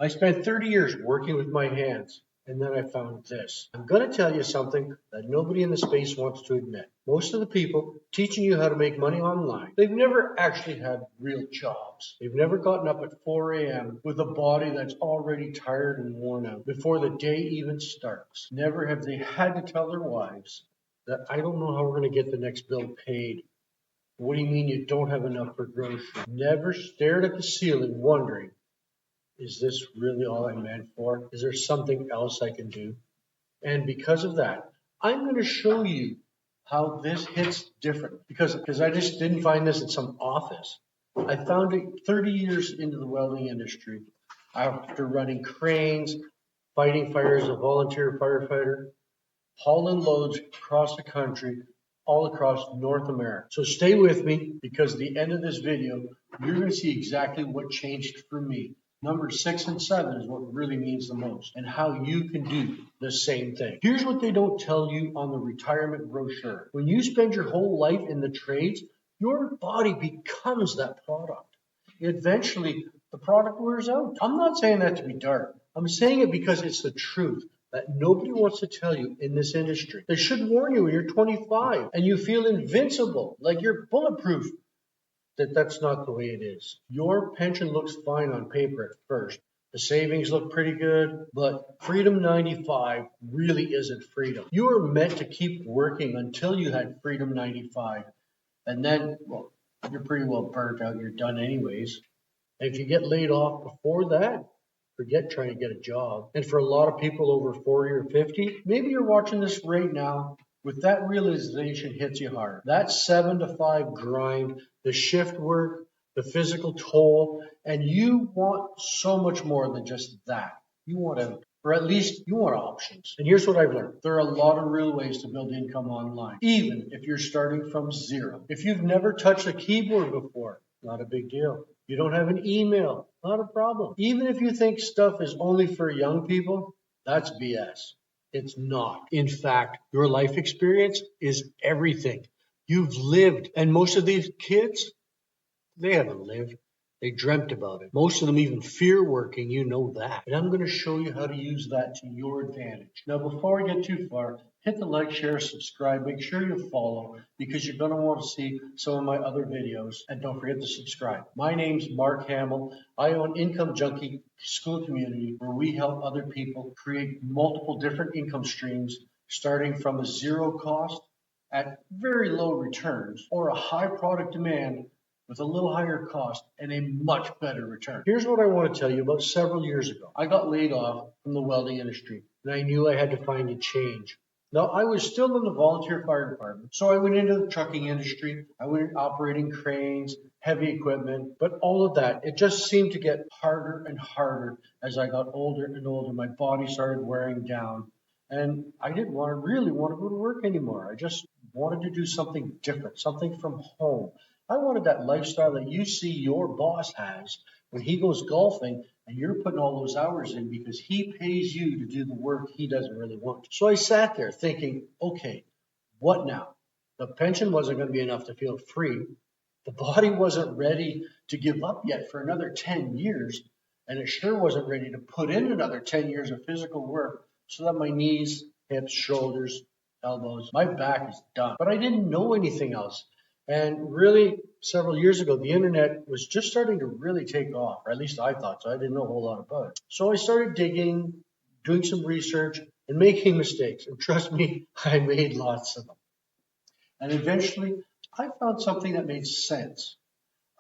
I spent 30 years working with my hands, and then I found this. I'm going to tell you something that nobody in the space wants to admit. Most of the people teaching you how to make money online, they've never actually had real jobs. They've never gotten up at 4 a.m. with a body that's already tired and worn out before the day even starts. Never have they had to tell their wives that I don't know how we're going to get the next bill paid. What do you mean you don't have enough for groceries? Never stared at the ceiling wondering, is this really all I meant for? Is there something else I can do? And because of that, I'm going to show you how this hits different because I just didn't find this in some office. I found it 30 years into the welding industry after running cranes, fighting fires as a volunteer firefighter, hauling loads across the country, all across North America. So stay with me because at the end of this video, you're going to see exactly what changed for me. Numbers 6 and 7 is what really means the most and how you can do the same thing. Here's what they don't tell you on the retirement brochure. When you spend your whole life in the trades, your body becomes that product. Eventually, the product wears out. I'm not saying that to be dark. I'm saying it because it's the truth that nobody wants to tell you in this industry. They should warn you when you're 25 and you feel invincible, like you're bulletproof, that's not the way it is. Your pension looks fine on paper at first. The savings look pretty good, but Freedom 95 really isn't freedom. You were meant to keep working until you had Freedom 95. And then, well, you're pretty well burnt out. You're done anyways. And if you get laid off before that, forget trying to get a job. And for a lot of people over 40 or 50, maybe you're watching this right now with that realization hits you hard. That 7 to 5 grind, the shift work, the physical toll, and you want so much more than just that. You want to, or at least you want options. And here's what I've learned. There are a lot of real ways to build income online, even if you're starting from zero. If you've never touched a keyboard before, not a big deal. You don't have an email, not a problem. Even if you think stuff is only for young people, that's BS. It's not. In fact, your life experience is everything. You've lived, and most of these kids, they haven't lived. They dreamt about it. Most of them even fear working, you know that. And I'm going to show you how to use that to your advantage. Now, before we get too far, hit the like, share, subscribe. Make sure you follow because you're going to want to see some of my other videos. And don't forget to subscribe. My name's Mark Hamill. I own Income Junkie School Community where we help other people create multiple different income streams starting from a zero cost at very low returns or a high product demand with a little higher cost and a much better return. Here's what I want to tell you about several years ago. I got laid off from the welding industry and I knew I had to find a change. Now, I was still in the volunteer fire department, so I went into the trucking industry. I went operating cranes, heavy equipment, but all of that, it just seemed to get harder and harder as I got older and older. My body started wearing down, and I didn't really want to go to work anymore. I just wanted to do something different, something from home. I wanted that lifestyle that you see your boss has when he goes golfing and you're putting all those hours in because he pays you to do the work he doesn't really want. So I sat there thinking, okay, what now? The pension wasn't going to be enough to feel free. The body wasn't ready to give up yet for another 10 years. And it sure wasn't ready to put in another 10 years of physical work so that my knees, hips, shoulders, elbows, my back is done. But I didn't know anything else. And really, several years ago, the internet was just starting to really take off, or at least I thought so. I didn't know a whole lot about it. So I started digging, doing some research, and making mistakes. And trust me, I made lots of them. And eventually, I found something that made sense.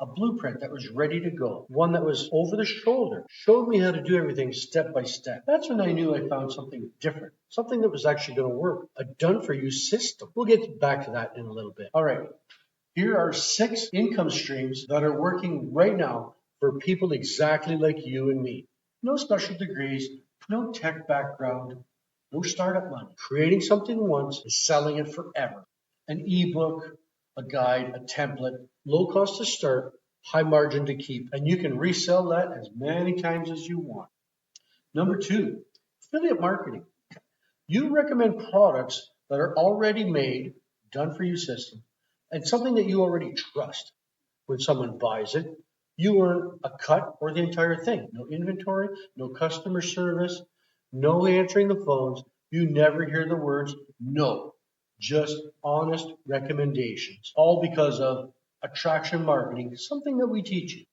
A blueprint that was ready to go, one that was over the shoulder, showed me how to do everything step by step. That's when I knew I found something different, something that was actually going to work, a done-for-you system. We'll get back to that in a little bit. All right. Here are 6 income streams that are working right now for people exactly like you and me. No special degrees, no tech background, no startup money. Creating something once is selling it forever. An ebook, a guide, a template, low cost to start, high margin to keep, and you can resell that as many times as you want. Number 2, affiliate marketing. You recommend products that are already made, done for you system, and something that you already trust. When someone buys it, You earn a cut or the entire thing. No inventory, no customer service, no answering the phones. You never hear the words no, just honest recommendations, all because of attraction marketing, something that we teach you.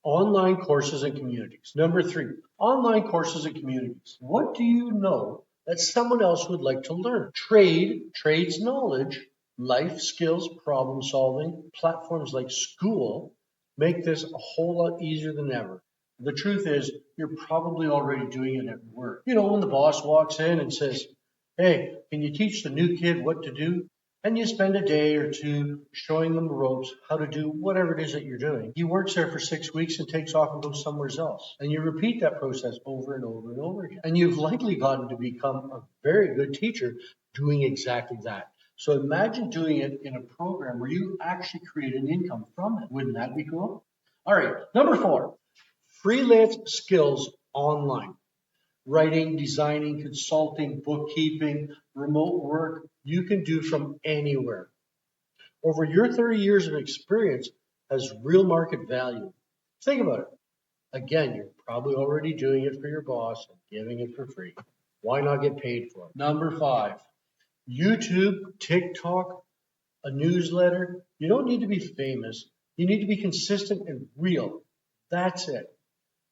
Online courses and communities. Number three, online courses and communities. What do you know that someone else would like to learn? Trades knowledge, life skills, problem solving. Platforms like School make this a whole lot easier than ever. The truth is, you're probably already doing it at work. You know, when the boss walks in and says, hey, can you teach the new kid what to do? And you spend a day or two showing them the ropes, how to do whatever it is that you're doing. He works there for 6 weeks and takes off and goes somewhere else. And you repeat that process over and over and over again. And you've likely gotten to become a very good teacher doing exactly that. So imagine doing it in a program where you actually create an income from it. Wouldn't that be cool? All right, number four, freelance skills online. Writing, designing, consulting, bookkeeping, remote work, you can do from anywhere. Over your 30 years of experience has real market value. Think about it. Again, you're probably already doing it for your boss and giving it for free. Why not get paid for it? Number five, YouTube, TikTok, a newsletter. You don't need to be famous. You need to be consistent and real. That's it.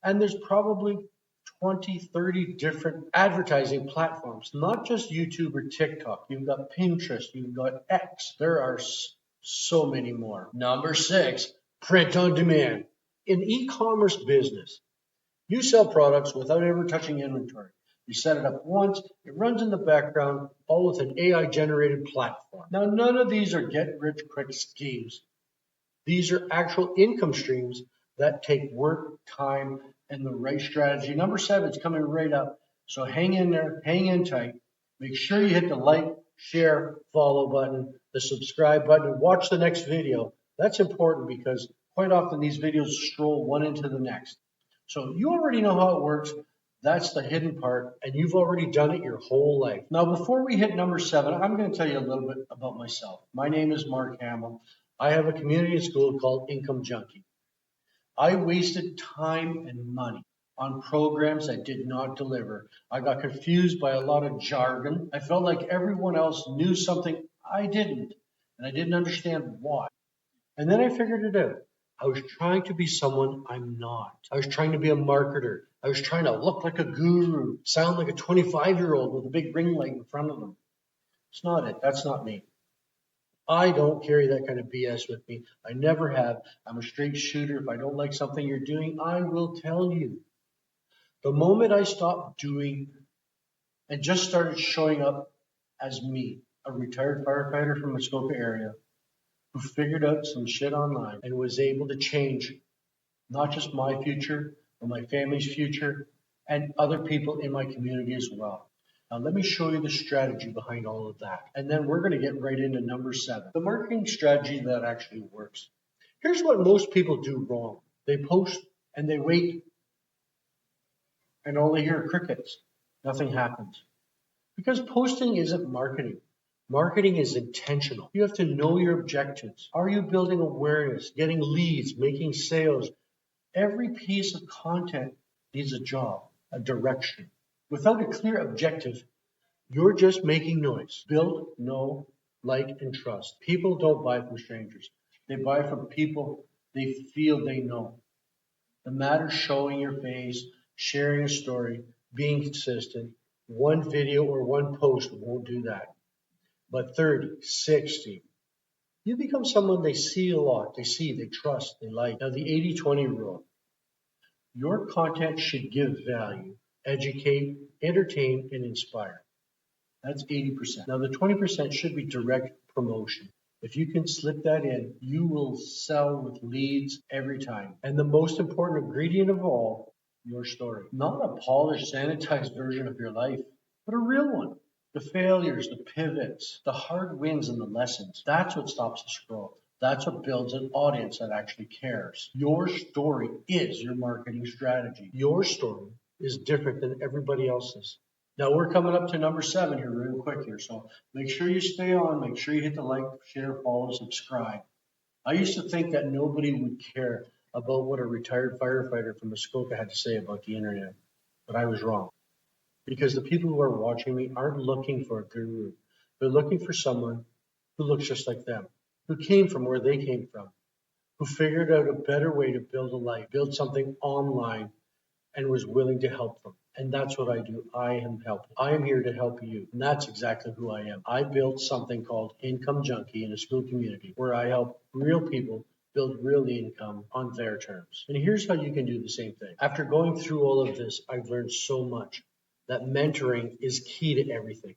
And there's probably 20, 30 different advertising platforms, not just YouTube or TikTok. You've got Pinterest, you've got X. There are so many more. Number six, print on demand. In e-commerce business, you sell products without ever touching inventory. You set it up once, it runs in the background, all with an AI generated platform. Now, none of these are get rich quick schemes. These are actual income streams that take work, time, and the right strategy. Number seven is coming right up. So hang in there, hang in tight. Make sure you hit the like, share, follow button, the subscribe button, and watch the next video. That's important because quite often these videos stroll one into the next. So you already know how it works. That's the hidden part, and you've already done it your whole life. Now, before we hit number seven, I'm going to tell you a little bit about myself. My name is Mark Hamill. I have a community school called Income Junkie. I wasted time and money on programs that did not deliver. I got confused by a lot of jargon. I felt like everyone else knew something I didn't, and I didn't understand why. And then I figured it out. I was trying to be someone I'm not. I was trying to be a marketer. I was trying to look like a guru, sound like a 25-year-old with a big ring light in front of them. It's not it. That's not me. I don't carry that kind of BS with me. I never have. I'm a straight shooter. If I don't like something you're doing, I will tell you. The moment I stopped doing and just started showing up as me, a retired firefighter from the Muskoka area who figured out some shit online and was able to change not just my future, but my family's future and other people in my community as well. Now, let me show you the strategy behind all of that. And then we're going to get right into number seven, the marketing strategy that actually works. Here's what most people do wrong. They post and they wait and all they hear are crickets. Nothing happens. Because posting isn't marketing. Marketing is intentional. You have to know your objectives. Are you building awareness, getting leads, making sales? Every piece of content needs a job, a direction. Without a clear objective, you're just making noise. Build, know, like, and trust. People don't buy from strangers. They buy from people they feel they know. The matter showing your face, sharing a story, being consistent. One video or one post won't do that. But 30, 60, you become someone they see a lot. They see, they trust, they like. Now, the 80-20 rule. Your content should give value, educate, entertain, and inspire. That's 80%. Now, the 20% should be direct promotion. If you can slip that in, you will sell with leads every time. And the most important ingredient of all, your story. Not a polished, sanitized version of your life, but a real one. The failures, the pivots, the hard wins, and the lessons. That's what stops the scroll. That's what builds an audience that actually cares. Your story is your marketing strategy. Your story is different than everybody else's. Now we're coming up to number seven here real quick here. So make sure you stay on. Make sure you hit the like, share, follow, subscribe. I used to think that nobody would care about what a retired firefighter from Muskoka had to say about the internet, but I was wrong. Because the people who are watching me aren't looking for a guru. They're looking for someone who looks just like them, who came from where they came from, who figured out a better way to build a life, build something online, and was willing to help them. And that's what I do. I am helping. I am here to help you. And that's exactly who I am. I built something called Income Junkie in a school community where I help real people build real income on their terms. And here's how you can do the same thing. After going through all of this, I've learned so much that mentoring is key to everything.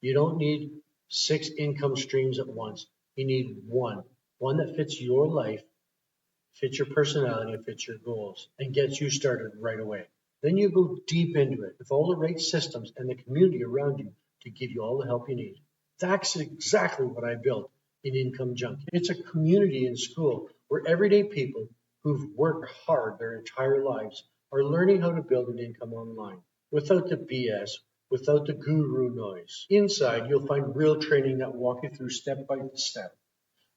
You don't need 6 income streams at once. You need one that fits your life, fits your personality, and fits your goals, and gets you started right away. Then you go deep into it with all the right systems and the community around you to give you all the help you need. That's exactly what I built in Income Junkie. It's a community in school where everyday people who've worked hard their entire lives are learning how to build an income online without the BS, without the guru noise. Inside, you'll find real training that walk you through step by step.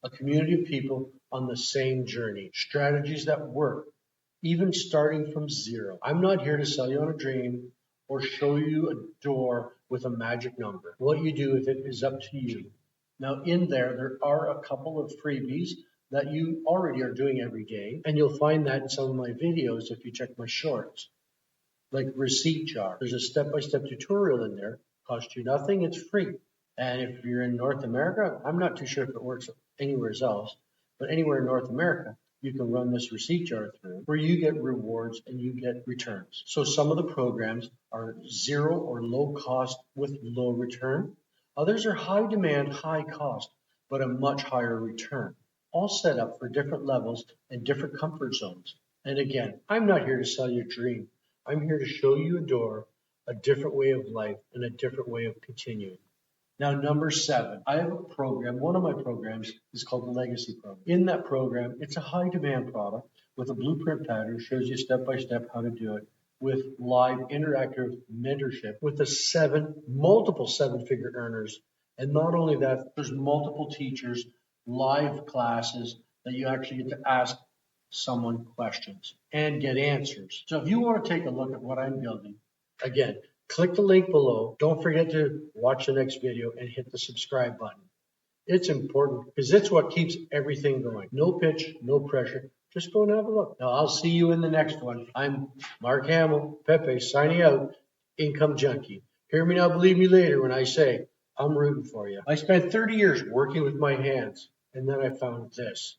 A community of people on the same journey, strategies that work, even starting from zero. I'm not here to sell you on a dream or show you a door with a magic number. What you do with it is up to you. Now, in there are a couple of freebies that you already are doing every day, and you'll find that in some of my videos if you check my shorts, like Receipt Jar. There's a step-by-step tutorial in there, costs you nothing, it's free. And if you're in North America, I'm not too sure if it works anywhere else, but anywhere in North America, you can run this receipt jar through where you get rewards and you get returns. So some of the programs are zero or low cost with low return. Others are high demand, high cost, but a much higher return. All set up for different levels and different comfort zones. And again, I'm not here to sell you a dream. I'm here to show you a door, a different way of life, and a different way of continuing. Now, number 7, I have a program. One of my programs is called the Legacy Program. In that program, it's a high demand product with a blueprint pattern, shows you step by step how to do it with live interactive mentorship with the multiple 7-figure earners. And not only that, there's multiple teachers, live classes that you actually get to ask someone questions and get answers. So if you want to take a look at what I'm building, again, click the link below. Don't forget to watch the next video and hit the subscribe button. It's important because it's what keeps everything going. No pitch, no pressure. Just go and have a look. Now, I'll see you in the next one. I'm Mark Hamill, Pepe, signing out, Income Junkie. Hear me now, believe me later when I say I'm rooting for you. I spent 30 years working with my hands, and then I found this.